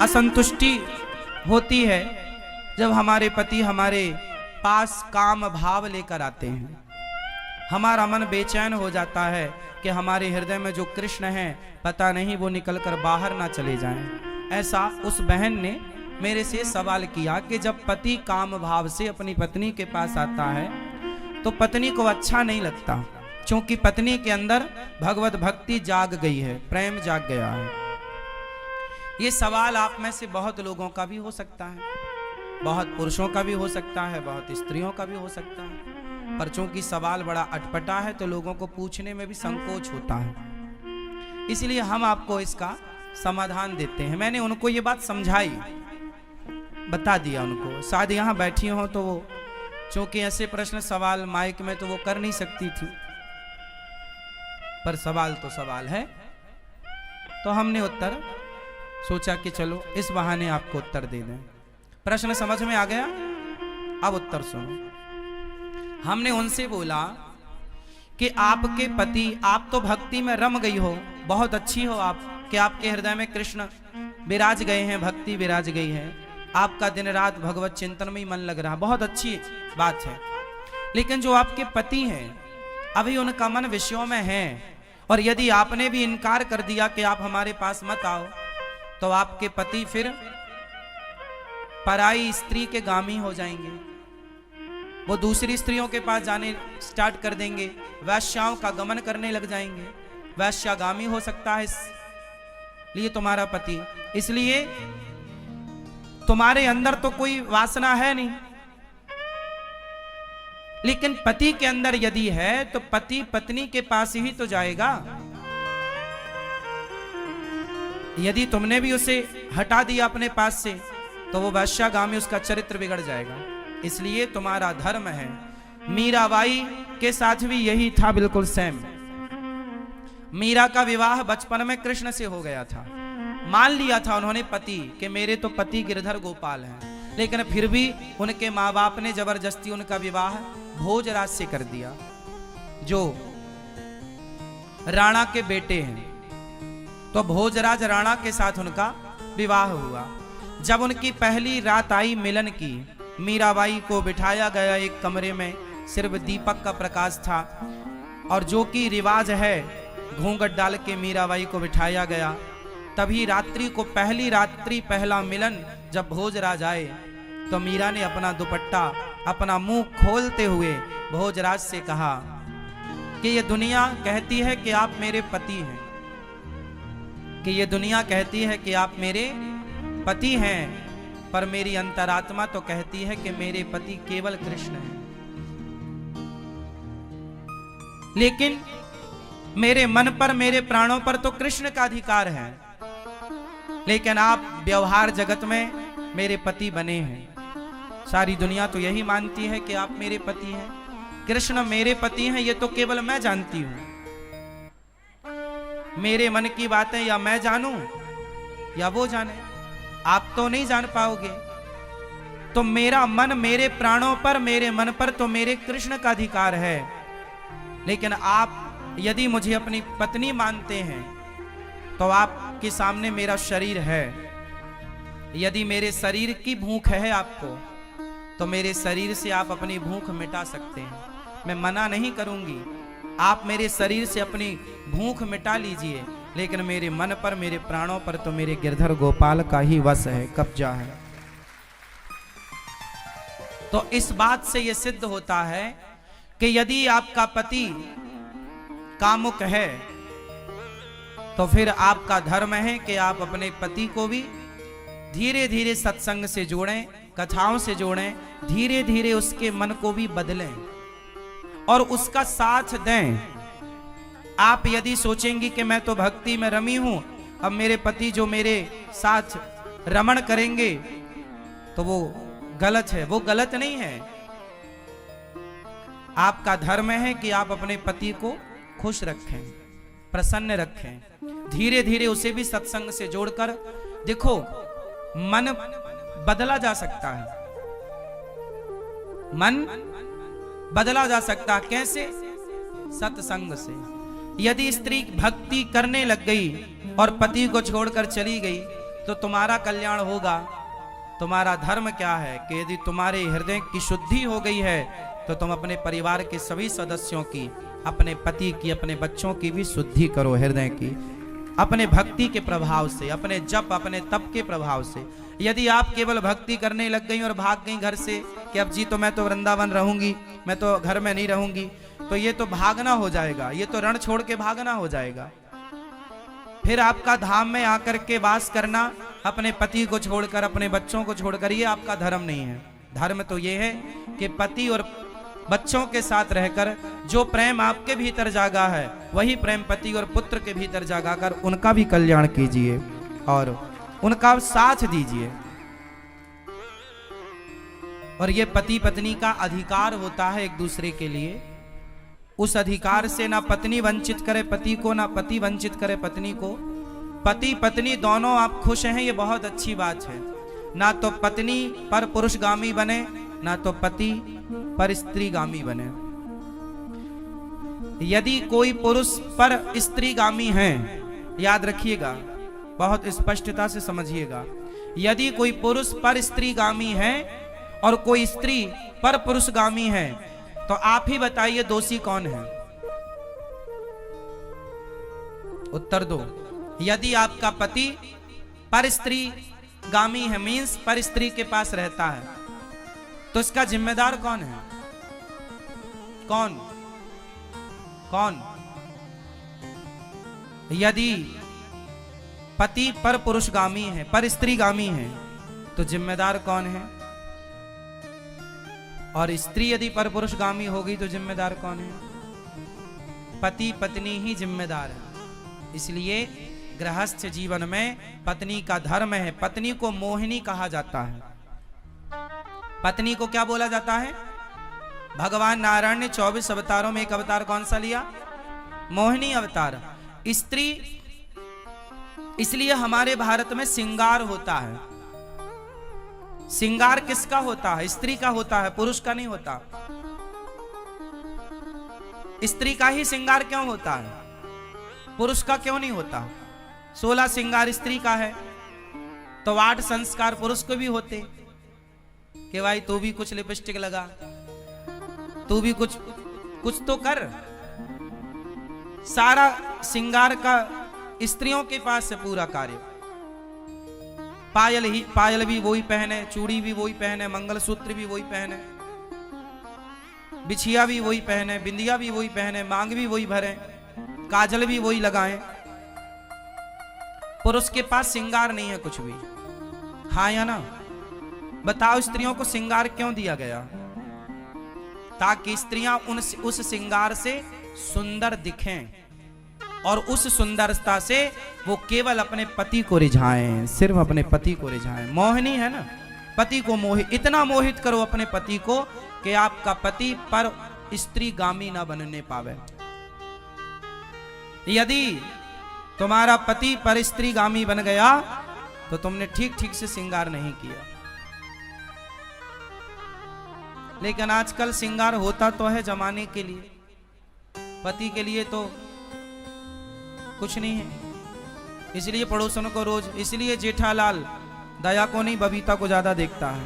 असंतुष्टि होती है जब हमारे पति हमारे पास काम भाव लेकर आते हैं। हमारा मन बेचैन हो जाता है कि हमारे हृदय में जो कृष्ण हैं पता नहीं वो निकलकर बाहर ना चले जाएं। ऐसा उस बहन ने मेरे से सवाल किया कि जब पति काम भाव से अपनी पत्नी के पास आता है तो पत्नी को अच्छा नहीं लगता, क्योंकि पत्नी के अंदर भगवत भक्ति जाग गई है, प्रेम जाग गया है। ये सवाल आप में से बहुत लोगों का भी हो सकता है, बहुत पुरुषों का भी हो सकता है, बहुत स्त्रियों का भी हो सकता है, पर चूंकि सवाल बड़ा अटपटा है तो लोगों को पूछने में भी संकोच होता है, इसलिए हम आपको इसका समाधान देते हैं। मैंने उनको ये बात समझाई, बता दिया उनको, शायद यहाँ बैठी हो तो वो चूंकि ऐसे प्रश्न सवाल माइक में तो वो कर नहीं सकती थी, पर सवाल तो सवाल है, तो हमने उत्तर सोचा कि चलो इस बहाने आपको उत्तर दे दें। प्रश्न समझ में आ गया? अब उत्तर सुनो। हमने उनसे बोला कि आपके पति, आप तो भक्ति में रम गई हो, बहुत अच्छी हो आप, कि आपके हृदय में कृष्ण विराज गए हैं, भक्ति विराज गई है, आपका दिन रात भगवत चिंतन में ही मन लग रहा, बहुत अच्छी बात है। लेकिन जो आपके पति हैं अभी उनका मन विषयों में है, और यदि आपने भी इनकार कर दिया कि आप हमारे पास मत आओ तो आपके पति फिर पराई स्त्री के गामी हो जाएंगे, वो दूसरी स्त्रियों के पास जाने स्टार्ट कर देंगे, वैश्याओं का गमन करने लग जाएंगे, वैश्यागामी हो सकता है इसलिए तुम्हारा पति। इसलिए तुम्हारे अंदर तो कोई वासना है नहीं, लेकिन पति के अंदर यदि है तो पति पत्नी के पास ही तो जाएगा। यदि तुमने भी उसे हटा दिया अपने पास से तो वो वैश्यागामी, उसका चरित्र बिगड़ जाएगा। इसलिए तुम्हारा धर्म है। मीराबाई के साथ भी यही था, बिल्कुल सेम। मीरा का विवाह बचपन में कृष्ण से हो गया था, मान लिया था उन्होंने पति कि मेरे तो पति गिरधर गोपाल हैं, लेकिन फिर भी उनके माँ बाप ने जबरदस्ती उनका विवाह भोजराज से कर दिया, जो राणा के बेटे हैं। तो भोजराज राणा के साथ उनका विवाह हुआ। जब उनकी पहली रात आई मिलन की, मीराबाई को बिठाया गया एक कमरे में, सिर्फ दीपक का प्रकाश था, और जो कि रिवाज है घूंघट डाल के मीराबाई को बिठाया गया। तभी रात्रि को, पहली रात्रि पहला मिलन जब भोजराज आए तो मीरा ने अपना दुपट्टा, अपना मुंह खोलते हुए भोजराज से कहा कि ये दुनिया कहती है कि आप मेरे पति हैं, कि ये दुनिया कहती है कि आप मेरे पति हैं, पर मेरी अंतरात्मा तो कहती है कि मेरे पति केवल कृष्ण हैं। लेकिन मेरे मन पर, मेरे प्राणों पर तो कृष्ण का अधिकार है, लेकिन आप व्यवहार जगत में मेरे पति बने हैं। सारी दुनिया तो यही मानती है कि आप मेरे पति हैं, कृष्ण मेरे पति हैं, ये तो केवल मैं जानती हूं। मेरे मन की बातें या मैं जानूं या वो जाने, आप तो नहीं जान पाओगे। तो मेरा मन, मेरे प्राणों पर, मेरे मन पर तो मेरे कृष्ण का अधिकार है, लेकिन आप यदि मुझे अपनी पत्नी मानते हैं तो आपके सामने मेरा शरीर है। यदि मेरे शरीर की भूख है आपको तो मेरे शरीर से आप अपनी भूख मिटा सकते हैं, मैं मना नहीं करूंगी। आप मेरे शरीर से अपनी भूख मिटा लीजिए, लेकिन मेरे मन पर, मेरे प्राणों पर तो मेरे गिरधर गोपाल का ही वश है, कब्जा है। तो इस बात से यह सिद्ध होता है कि यदि आपका पति कामुक है तो फिर आपका धर्म है कि आप अपने पति को भी धीरे धीरे सत्संग से जोड़ें, कथाओं से जोड़ें, धीरे धीरे उसके मन को भी बदलें और उसका साथ दें। आप यदि सोचेंगी कि मैं तो भक्ति में रमी हूं, अब मेरे पति जो मेरे साथ रमण करेंगे तो वो गलत है, वो गलत नहीं है। आपका धर्म है कि आप अपने पति को खुश रखें, प्रसन्न रखें, धीरे धीरे उसे भी सत्संग से जोड़कर। देखो, मन बदला जा सकता है, मन बदला जा सकता है। कैसे? सत्संग से। यदि स्त्री भक्ति करने लग गई और पति को छोड़कर चली गई तो तुम्हारा कल्याण होगा। तुम्हारा धर्म क्या है कि यदि तुम्हारे हृदय की शुद्धि हो गई है तो तुम अपने परिवार के सभी सदस्यों की, अपने पति की, अपने बच्चों की भी शुद्धि करो हृदय की, अपने भक्ति के प्रभाव से, अपने जप, अपने तप के प्रभाव से। यदि आप केवल भक्ति करने लग गई और भाग गई घर से कि अब जी तो मैं तो वृंदावन रहूंगी, मैं तो घर में नहीं रहूंगी, तो ये तो भागना हो जाएगा, ये तो रण छोड़ के भागना हो जाएगा। फिर आपका धाम में आकर के वास करना, अपने पति को छोड़कर, अपने बच्चों को छोड़कर, ये आपका धर्म नहीं है। धर्म तो ये है कि पति और बच्चों के साथ रहकर जो प्रेम आपके भीतर जागा है वही प्रेम पति और पुत्र के भीतर जागा कर उनका भी कल्याण कीजिए और उनका साथ दीजिए। और ये पति पत्नी का अधिकार होता है एक दूसरे के लिए। उस अधिकार से ना पत्नी वंचित करे पति को, ना पति वंचित करे पत्नी को। पति पत्नी दोनों आप खुश हैं, ये बहुत अच्छी बात है। ना तो पत्नी पर पुरुषगामी बने, ना तो पति पर स्त्रीगामी बने। यदि कोई पुरुष पर स्त्रीगामी है, याद रखिएगा, बहुत स्पष्टता से समझिएगा, यदि कोई पुरुष पर स्त्रीगामी है और कोई स्त्री पर पुरुषगामी है तो आप ही बताइए दोषी कौन है? उत्तर दो। यदि आपका पति पर स्त्री गामी है, मीन्स पर स्त्री के पास रहता है, तो इसका जिम्मेदार कौन है? कौन? कौन? यदि पति पर पुरुषगामी है, पर स्त्रीगामी है, तो जिम्मेदार कौन है? और स्त्री यदि पर पुरुषगामी होगी तो जिम्मेदार कौन है? पति पत्नी ही जिम्मेदार है। इसलिए गृहस्थ जीवन में पत्नी का धर्म है। पत्नी को मोहिनी कहा जाता है। पत्नी को क्या बोला जाता है? भगवान नारायण ने 24 अवतारों में एक अवतार कौन सा लिया? मोहिनी अवतार। स्त्री, इसलिए हमारे भारत में श्रृंगार होता है। श्रृंगार किसका होता है? स्त्री का होता है, पुरुष का नहीं होता। स्त्री का ही श्रृंगार क्यों होता है? पुरुष का क्यों नहीं होता? 16 श्रृंगार स्त्री का है तो 8 संस्कार पुरुष को भी होते कि भाई तू भी कुछ लिपस्टिक लगा, तू भी कुछ तो कर। सारा श्रृंगार का स्त्रियों के पास है पूरा कार्य। पायल भी वही पहने, चूड़ी भी वही पहने, मंगलसूत्र भी वही पहने, बिछिया भी वही पहने, बिंदिया भी वही पहने, मांग भी वही भरे, काजल भी वही लगाएं। पुरुष के पास श्रृंगार नहीं है कुछ भी। हाँ या ना? बताओ स्त्रियों को श्रृंगार क्यों दिया गया? ताकि स्त्रियां उस श्रृंगार से सुंदर दिखें और उस सुंदरता से वो केवल अपने पति को रिझाएं, सिर्फ अपने पति को रिझाएं। मोहिनी है ना, पति को इतना मोहित करो अपने पति को कि आपका पति पर स्त्री गामी ना बनने पावे। यदि तुम्हारा पति पर स्त्री गामी बन गया तो तुमने ठीक से श्रृंगार नहीं किया। लेकिन आजकल श्रृंगार होता तो है जमाने के लिए, पति के लिए तो कुछ नहीं है। इसलिए पड़ोसन को रोज, इसलिए जेठालाल दया को नहीं बबीता को ज्यादा देखता है।